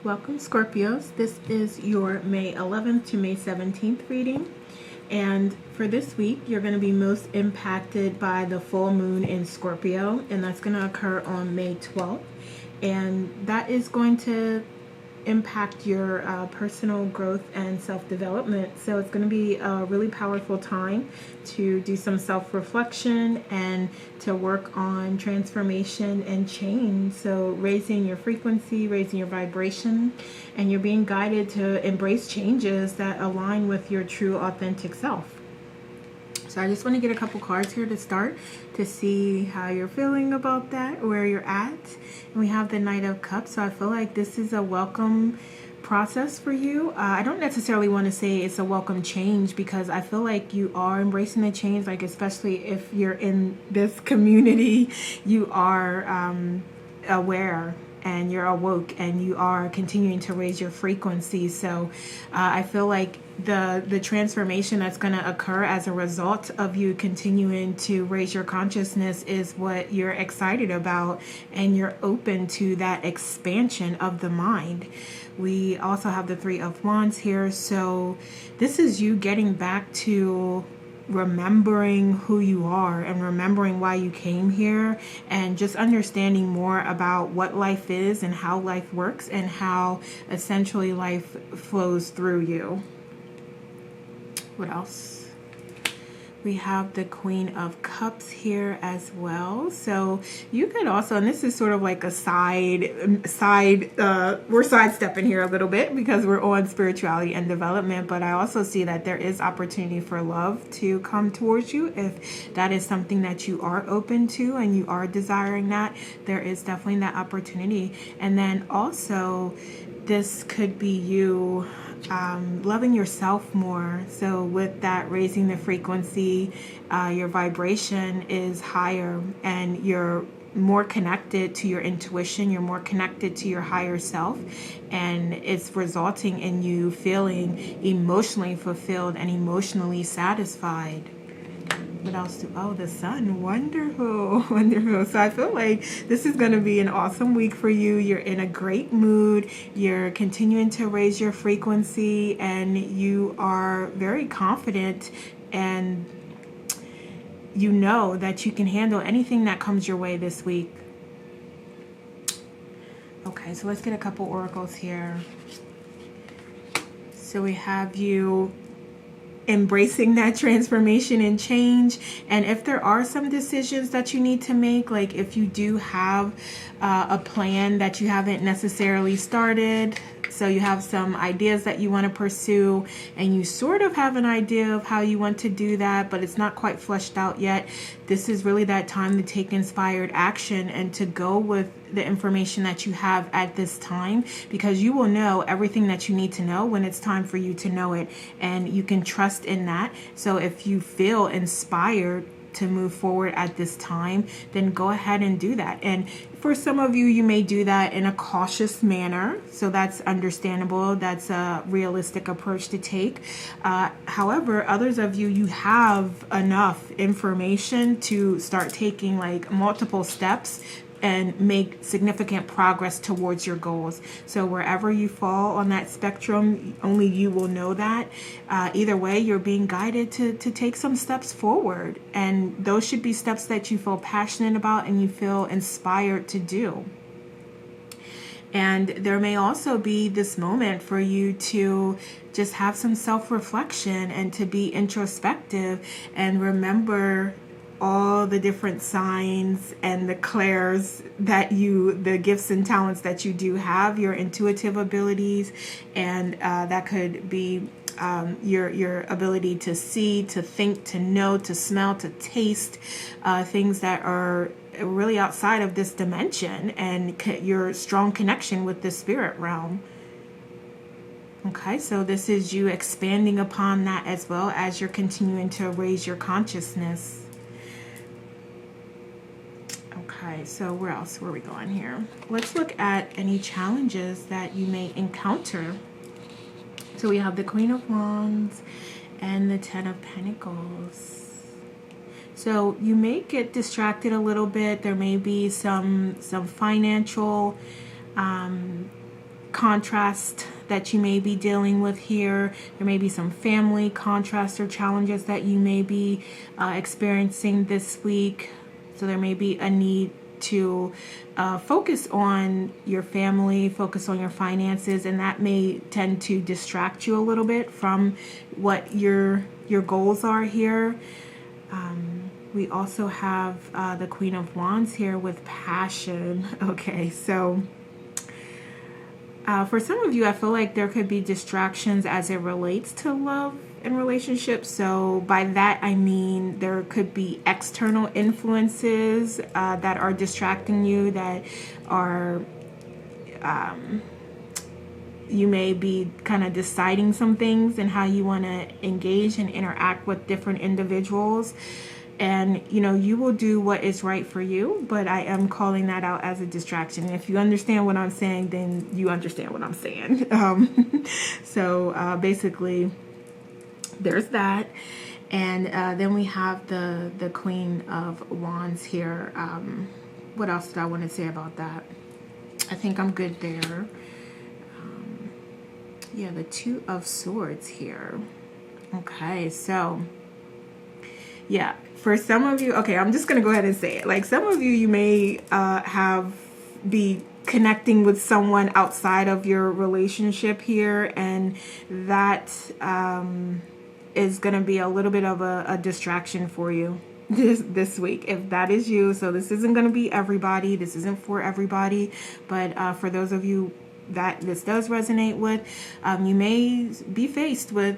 Welcome, Scorpios. This is your May 11th to May 17th reading. And for this week, you're going to be most impacted by the full moon in Scorpio, and that's going to occur on May 12th. And that is going to impact your personal growth and self-development. So it's going to be a really powerful time to do some self-reflection and to work on transformation and change. So raising your frequency, raising your vibration, and you're being guided to embrace changes that align with your true authentic self. So I just want to get a couple cards here to start to see how you're feeling about that, where you're at. And we have the Knight of Cups. So I feel like this is a welcome process for you. I don't necessarily want to say it's a welcome change, because I feel like you are embracing the change, like especially if you're in this community, you are aware and you're awoke and you are continuing to raise your frequency. So I feel like the transformation that's going to occur as a result of you continuing to raise your consciousness is what you're excited about, and you're open to that expansion of the mind. We also have the Three of Wands here. So this is you getting back to remembering who you are and remembering why you came here, and just understanding more about what life is and how life works and how essentially life flows through you. What else? We have the Queen of Cups here as well. So you could also, and this is sort of like a we're sidestepping here a little bit because we're on spirituality and development, but I also see that there is opportunity for love to come towards you. If that is something that you are open to and you are desiring that, there is definitely that opportunity. And then also this could be you loving yourself more. So with that, raising the frequency, your vibration is higher and you're more connected to your intuition, you're more connected to your higher self, and it's resulting in you feeling emotionally fulfilled and emotionally satisfied. What else the sun. Wonderful. Wonderful. So I feel like this is going to be an awesome week for you. You're in a great mood. You're continuing to raise your frequency, and you are very confident, and you know that you can handle anything that comes your way this week. Okay, so let's get a couple oracles here. So we have you embracing that transformation and change. And if there are some decisions that you need to make, like if you do have a plan that you haven't necessarily started, so you have some ideas that you want to pursue and you sort of have an idea of how you want to do that, but it's not quite fleshed out yet, this is really that time to take inspired action and to go with the information that you have at this time, because you will know everything that you need to know when it's time for you to know it, and you can trust in that. So if you feel inspired to move forward at this time, then go ahead and do that. And for some of you, you may do that in a cautious manner, so that's understandable. That's a realistic approach to take. However, others of you, you have enough information to start taking like multiple steps and make significant progress towards your goals. So wherever you fall on that spectrum, only you will know that. Either way, you're being guided to take some steps forward. And those should be steps that you feel passionate about and you feel inspired to do. And there may also be this moment for you to just have some self-reflection and to be introspective and remember all the different signs and the clairs that the gifts and talents that you do have, your intuitive abilities, and that could be your ability to see, to think, to know, to smell, to taste, things that are really outside of this dimension, and your strong connection with the spirit realm. Okay, so this is you expanding upon that as well as you're continuing to raise your consciousness. Okay, so where else were we going here? Let's look at any challenges that you may encounter. So we have the Queen of Wands and the Ten of Pentacles. So you may get distracted a little bit. There may be some financial contrast that you may be dealing with here. There may be some family contrast or challenges that you may be experiencing this week. So there may be a need to focus on your family, focus on your finances, and that may tend to distract you a little bit from what your goals are here. We also have the Queen of Wands here with passion. Okay, so for some of you, I feel like there could be distractions as it relates to love and relationships. So by that, I mean there could be external influences that are distracting you, that are, you may be kind of deciding some things and how you want to engage and interact with different individuals. And, you know, you will do what is right for you, but I am calling that out as a distraction. If you understand what I'm saying, then you understand what I'm saying. So basically, there's that. And then we have the Queen of Wands here. What else did I want to say about that? I think I'm good there. Yeah, the Two of Swords here. Okay, so yeah, for some of you, okay, I'm just going to go ahead and say it. Like some of you, you may be connecting with someone outside of your relationship here, and that is going to be a little bit of a distraction for you this week, if that is you. So this isn't going to be everybody. This isn't for everybody, but for those of you that this does resonate with, you may be faced with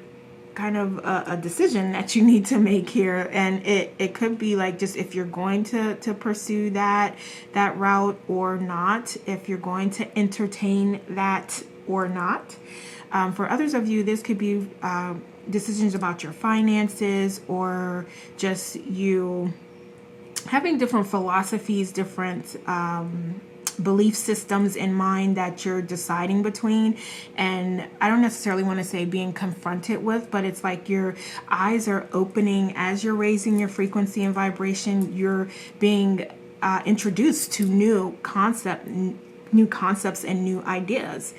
kind of a decision that you need to make here, and it could be like just if you're going to pursue that route or not, if you're going to entertain that or not. For others of you, this could be decisions about your finances, or just you having different philosophies, different belief systems in mind that you're deciding between. And I don't necessarily want to say being confronted with, but it's like your eyes are opening as you're raising your frequency and vibration. You're being introduced to new concepts and new ideas.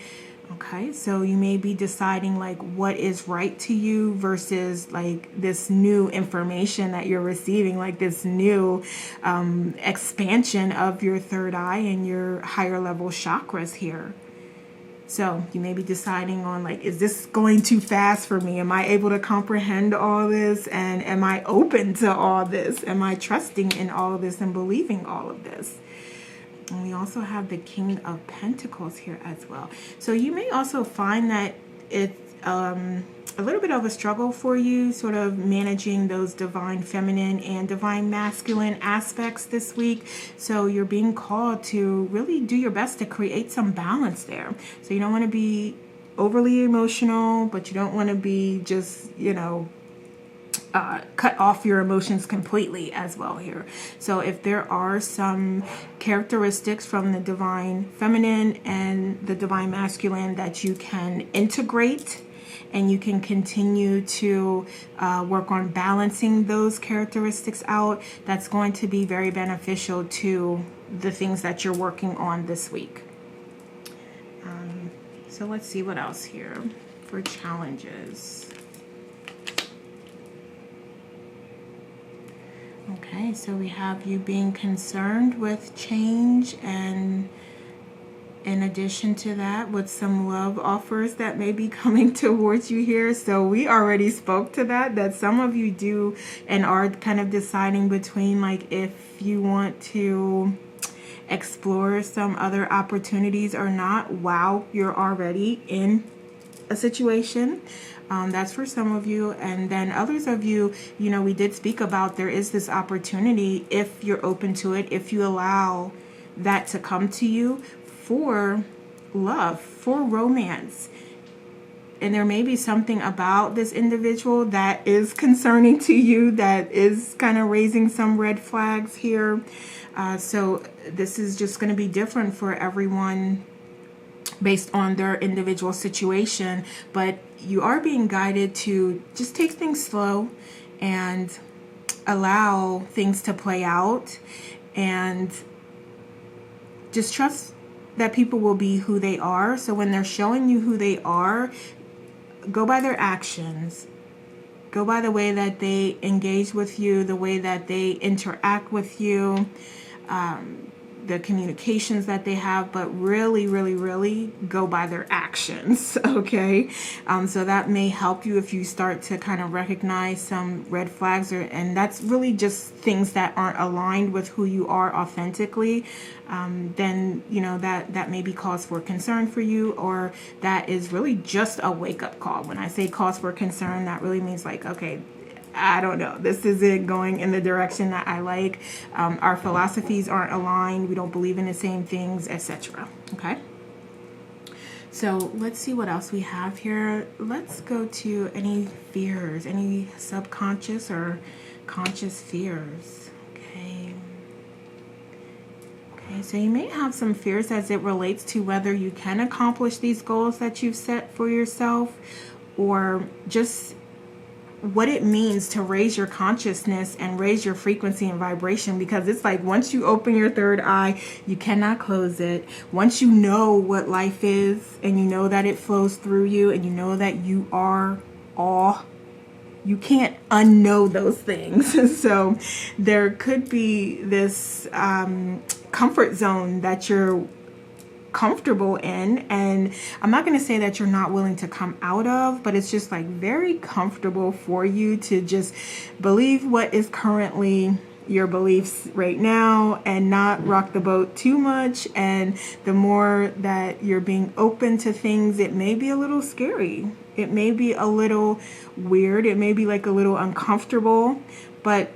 Okay, so you may be deciding like what is right to you versus like this new information that you're receiving, like this new expansion of your third eye and your higher level chakras here. So you may be deciding on like, is this going too fast for me? Am I able to comprehend all this? And am I open to all this? Am I trusting in all of this and believing all of this? And we also have the King of Pentacles here as well. So you may also find that it's a little bit of a struggle for you, sort of managing those divine feminine and divine masculine aspects this week. So you're being called to really do your best to create some balance there. So you don't want to be overly emotional, but you don't want to be just, you know, cut off your emotions completely as well here. So if there are some characteristics from the divine feminine and the divine masculine that you can integrate, and you can continue to work on balancing those characteristics out, that's going to be very beneficial to the things that you're working on this week. So let's see what else here for challenges. Okay, so we have you being concerned with change, and in addition to that, with some love offers that may be coming towards you here. So we already spoke to that some of you do and are kind of deciding between like if you want to explore some other opportunities or not. Wow, you're already in a situation. That's for some of you. And then others of you, you know, we did speak about there is this opportunity if you're open to it, if you allow that to come to you for love, for romance. And there may be something about this individual that is concerning to you, that is kind of raising some red flags here. So this is just going to be different for everyone based on their individual situation, but you are being guided to just take things slow and allow things to play out, and just trust that people will be who they are. So when they're showing you who they are, go by their actions. Go by the way that they engage with you, the way that they interact with you, the communications that they have, but really, really, really go by their actions, okay? So that may help you if you start to kind of recognize some red flags, and that's really just things that aren't aligned with who you are authentically. Then, you know, that may be cause for concern for you, or that is really just a wake-up call. When I say cause for concern, that really means like, okay, I don't know, this isn't going in the direction that I like. Our philosophies aren't aligned. We don't believe in the same things, etc. Okay. So let's see what else we have here. Let's go to any fears, any subconscious or conscious fears. Okay. Okay, so you may have some fears as it relates to whether you can accomplish these goals that you've set for yourself, or just what it means to raise your consciousness and raise your frequency and vibration, because it's like once you open your third eye, you cannot close it. Once you know what life is and you know that it flows through you and you know that you are all, you can't unknow those things. So there could be this comfort zone that you're comfortable in, and I'm not going to say that you're not willing to come out of, but it's just like very comfortable for you to just believe what is currently your beliefs right now and not rock the boat too much. And the more that you're being open to things, it may be a little scary, it may be a little weird, it may be like a little uncomfortable, but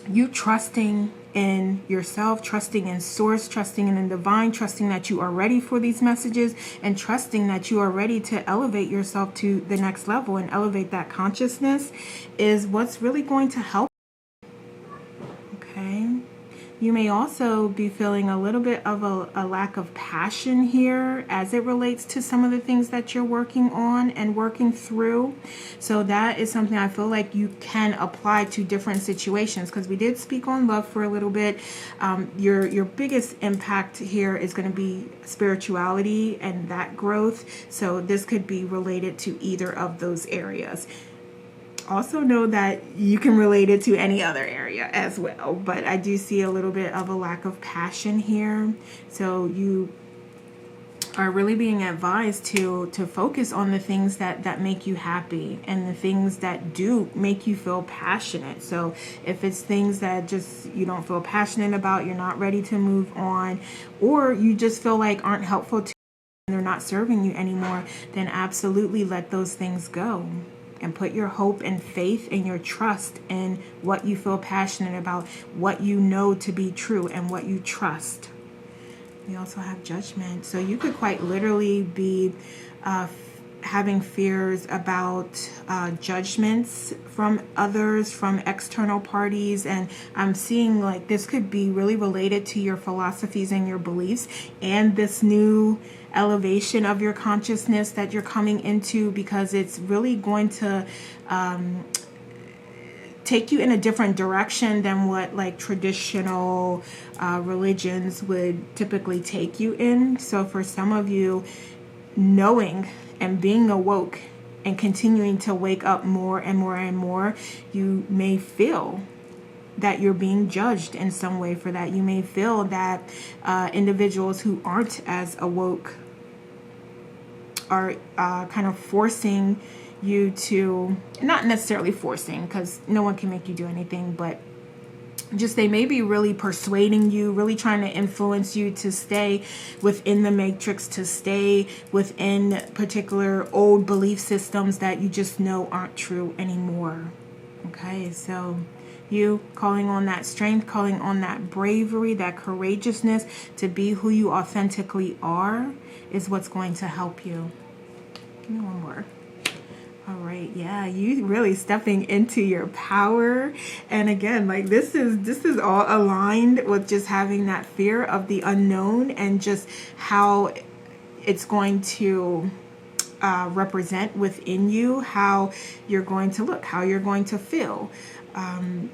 you trusting in yourself, trusting in source, trusting in the divine, trusting that you are ready for these messages, and trusting that you are ready to elevate yourself to the next level and elevate that consciousness is what's really going to help. Okay. You may also be feeling a little bit of a lack of passion here as it relates to some of the things that you're working on and working through. So that is something I feel like you can apply to different situations, because we did speak on love for a little bit. Your biggest impact here is going to be spirituality and that growth. So this could be related to either of those areas. Also know that you can relate it to any other area as well, but I do see a little bit of a lack of passion here. So you are really being advised to focus on the things that make you happy and the things that do make you feel passionate. So if it's things that just you don't feel passionate about, you're not ready to move on, or you just feel like aren't helpful to you and they're not serving you anymore, then absolutely let those things go. And put your hope and faith and your trust in what you feel passionate about, what you know to be true, and what you trust. We also have judgment. So you could quite literally be having fears about judgments from others, from external parties. And I'm seeing like this could be really related to your philosophies and your beliefs and this new elevation of your consciousness that you're coming into, because it's really going to take you in a different direction than what like traditional religions would typically take you in. So for some of you, knowing and being awoke and continuing to wake up more and more and more, you may feel that you're being judged in some way for that. You may feel that individuals who aren't as awoke are kind of forcing you to, not necessarily forcing, because no one can make you do anything, but just they may be really persuading you, really trying to influence you to stay within the matrix, to stay within particular old belief systems that you just know aren't true anymore. Okay, so you calling on that strength, calling on that bravery, that courageousness to be who you authentically are is what's going to help you. Give me one more. All right, yeah, you really stepping into your power. And again, like this is all aligned with just having that fear of the unknown and just how it's going to represent within you how you're going to look, how you're going to feel.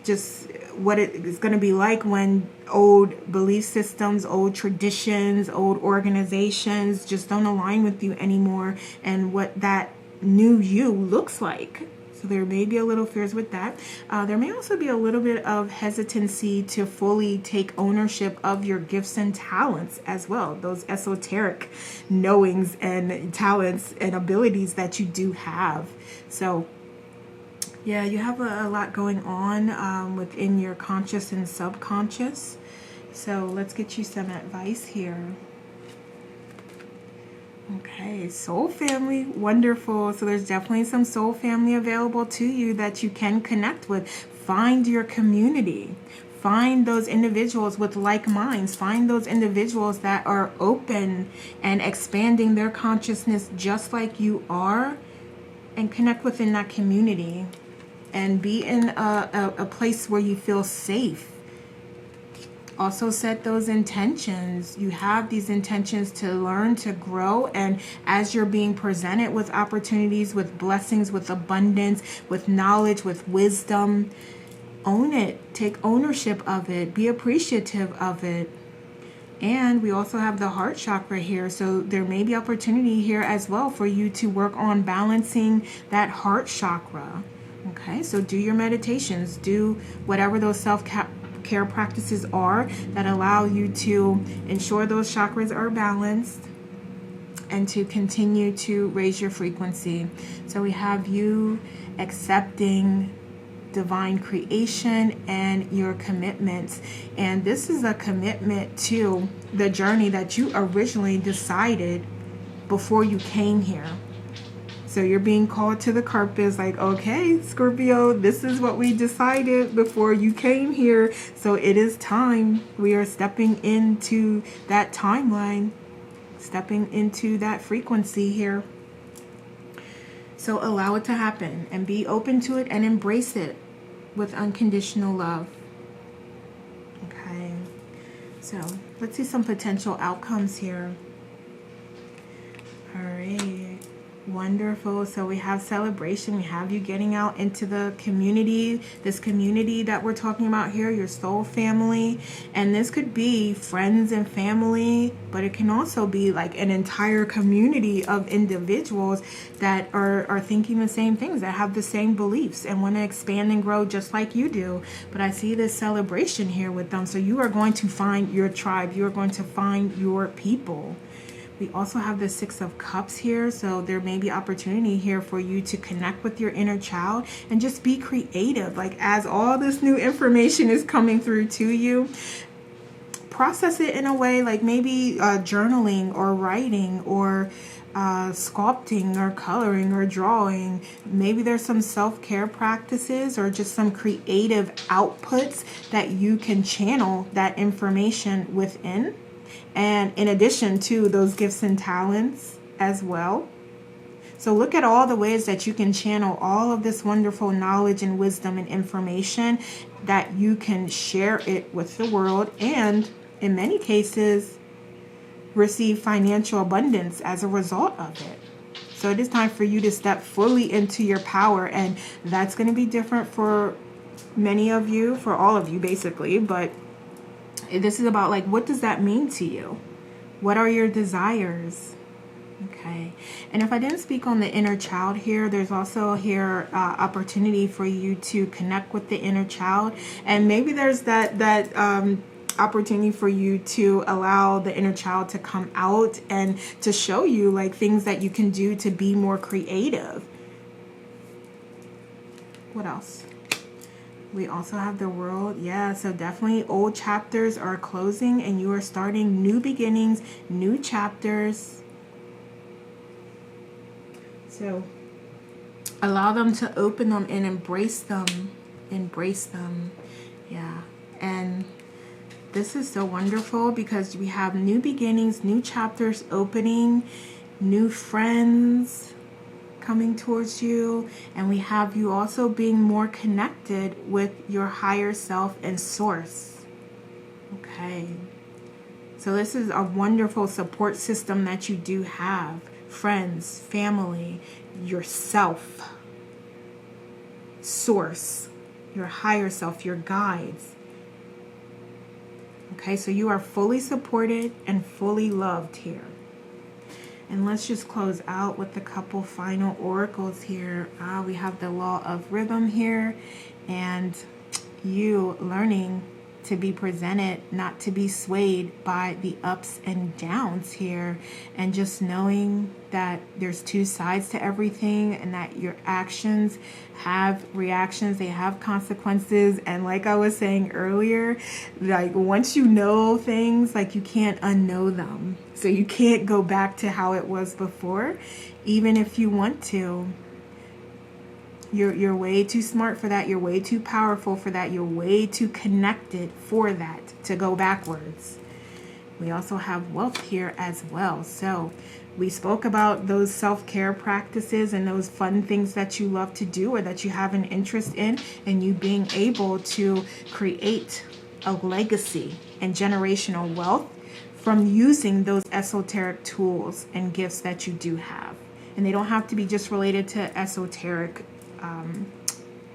Just what it is going to be like when old belief systems, old traditions, old organizations just don't align with you anymore, and what that new you looks like. So there may be a little fears with that. There may also be a little bit of hesitancy to fully take ownership of your gifts and talents as well. Those esoteric knowings and talents and abilities that you do have. So yeah, you have a lot going on within your conscious and subconscious. So let's get you some advice here. Okay, soul family, wonderful. So there's definitely some soul family available to you that you can connect with. Find your community. Find those individuals with like minds. Find those individuals that are open and expanding their consciousness just like you are, and connect within that community and be in a place where you feel safe. Also set those intentions. You have these intentions to learn, to grow, and as you're being presented with opportunities, with blessings, with abundance, with knowledge, with wisdom, own it. Take ownership of it. Be appreciative of it. And we also have the heart chakra here, so there may be opportunity here as well for you to work on balancing that heart chakra. Okay, so do your meditations, do whatever those self-care practices are that allow you to ensure those chakras are balanced and to continue to raise your frequency. So we have you accepting divine creation and your commitments. And this is a commitment to the journey that you originally decided before you came here. So you're being called to the carpet. It's like, okay, Scorpio, this is what we decided before you came here. So it is time. We are stepping into that timeline, stepping into that frequency here. So allow it to happen and be open to it and embrace it with unconditional love. Okay. So let's see some potential outcomes here. All right. Wonderful. So we have celebration. We have you getting out into the community, this community that we're talking about here, your soul family. And this could be friends and family, but it can also be like an entire community of individuals that are thinking the same things, that have the same beliefs and want to expand and grow just like you do. But I see this celebration here with them. So you are going to find your tribe. You are going to find your people. We also have the Six of Cups here, so there may be opportunity here for you to connect with your inner child and just be creative. Like as all this new information is coming through to you, process it in a way like maybe journaling or writing or sculpting or coloring or drawing. Maybe there's some self-care practices or just some creative outputs that you can channel that information within. And in addition to those gifts and talents as well. So look at all the ways that you can channel all of this wonderful knowledge and wisdom and information, that you can share it with the world, and in many cases receive financial abundance as a result of it. So it is time for you to step fully into your power, and that's going to be different for many of you, for all of you basically, but this is about like, what does that mean to you? What are your desires? Okay. And if I didn't speak on the inner child here, there's also here opportunity for you to connect with the inner child. And maybe there's that opportunity for you to allow the inner child to come out and to show you like things that you can do to be more creative. What else? We also have the World. Yeah, so definitely old chapters are closing and you are starting new beginnings, new chapters. So allow them to open them and embrace them. Embrace them. Yeah. And this is so wonderful because we have new beginnings, new chapters opening, new friends coming towards you, and we have you also being more connected with your higher self and source. Okay, so this is a wonderful support system that you do have friends, family, yourself, source, your higher self, your guides. Okay, so you are fully supported and fully loved here. And let's just close out with a couple final oracles here. We have the law of rhythm here, and you learning to be presented, not to be swayed by the ups and downs here, and just knowing that there's two sides to everything, and that your actions have reactions, they have consequences. And like I was saying earlier, like once you know things, like you can't unknow them. So you can't go back to how it was before, even if you want to. You're way too smart for that. You're way too powerful for that. You're way too connected for that to go backwards. We also have wealth here as well. So we spoke about those self-care practices and those fun things that you love to do or that you have an interest in, and you being able to create a legacy and generational wealth from using those esoteric tools and gifts that you do have. And they don't have to be just related to esoteric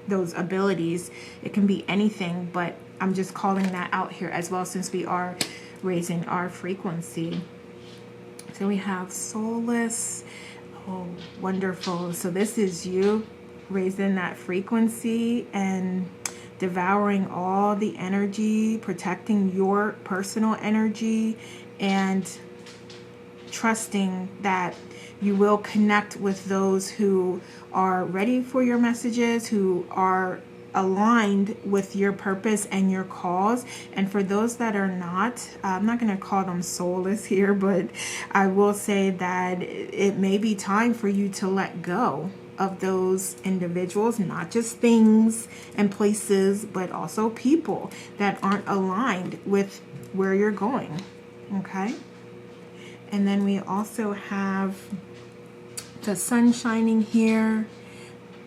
those abilities. It can be anything, but I'm just calling that out here as well, since we are raising our frequency. So we have soulless. Oh, wonderful. So this is you raising that frequency and devouring all the energy, protecting your personal energy, and trusting that you will connect with those who are ready for your messages, who are aligned with your purpose and your cause. And for those that are not, I'm not going to call them soulless here, but I will say that it may be time for you to let go of those individuals, not just things and places, but also people that aren't aligned with where you're going. Okay? And then we also have the sun shining here,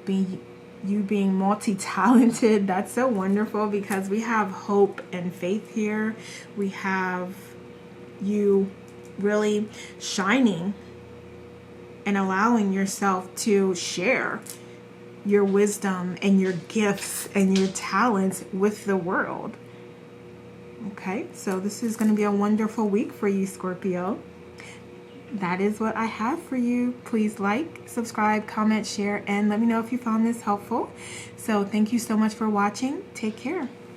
you being multi-talented. That's so wonderful, because we have hope and faith here. We have you really shining and allowing yourself to share your wisdom and your gifts and your talents with the world. Okay, so this is going to be a wonderful week for you, Scorpio. That is what I have for you. Please like, subscribe, comment, share, and let me know if you found this helpful. So thank you so much for watching. Take care.